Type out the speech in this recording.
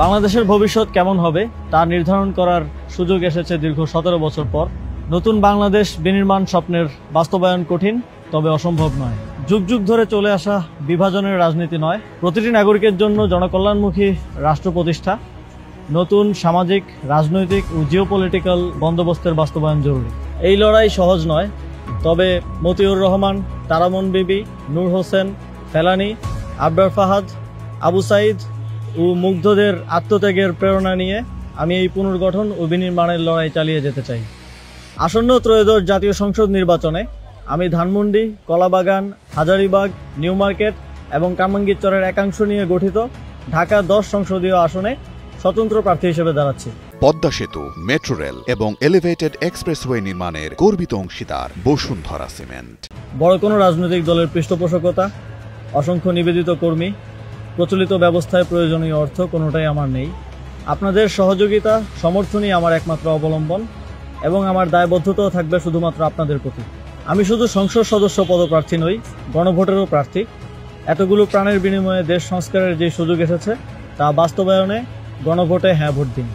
বাংলাদেশের ভবিষ্যৎ কেমন হবে তা নির্ধারণ করার সুযোগ এসেছে দীর্ঘ 17 বছর পর। নতুন বাংলাদেশ বিনির্মাণ স্বপ্নের বাস্তবায়ন কঠিন, তবে অসম্ভব নয়। যুগ যুগ ধরে চলে আসা বিভাজনের রাজনীতি নয়, প্রতিটি নাগরিকের জন্য জনকল্যাণমুখী রাষ্ট্র প্রতিষ্ঠা, নতুন সামাজিক, রাজনৈতিক ও জিওপলিটিক্যাল বন্দোবস্তের বাস্তবায়ন জরুরি। এই লড়াই সহজ নয়, তবে মতিউর রহমান, তারামন বিবি, নূর হোসেন, ফেলানী, আবরার ফাহাদ, আবু সাইদ ও মুগ্ধদের আত্মত্যাগের প্রেরণা নিয়ে আমি এই পুনর্গঠন ও বিনির্মাণের লড়াই চালিয়ে যেতে চাই। আসন্ন ত্রয়োদশ জাতীয় সংসদ নির্বাচনে আমি ধানমন্ডি, কলাবাগান, হাজারীবাগ, নিউ মার্কেট এবং কামরাঙ্গীরচরের একাংশ নিয়ে গঠিত ঢাকা 10 সংসদীয় আসনে স্বতন্ত্র প্রার্থী হিসেবে দাঁড়াচ্ছি। পদ্মা সেতু, মেট্রো রেল এবং এলিভেটেড এক্সপ্রেসওয়ে নির্মাণের গর্বিত অংশীদার বসুন্ধরা সিমেন্ট। বড় কোনো রাজনৈতিক দলের পৃষ্ঠপোষকতা, অসংখ্য নিবেদিত কর্মী, প্রচলিত ব্যবস্থায় প্রয়োজনীয় অর্থ কোনোটাই আমার নেই। আপনাদের সহযোগিতা, সমর্থনই আমার একমাত্র অবলম্বন এবং আমার দায়বদ্ধতাও থাকবে শুধুমাত্র আপনাদের প্রতি। আমি শুধু সংসদ সদস্য পদপ্রার্থী নই, গণভোটেরও প্রার্থী। এতগুলো প্রাণের বিনিময়ে দেশ সংস্কারের যে সুযোগ এসেছে তা বাস্তবায়নে গণভোটে হ্যাঁ ভোট দিন।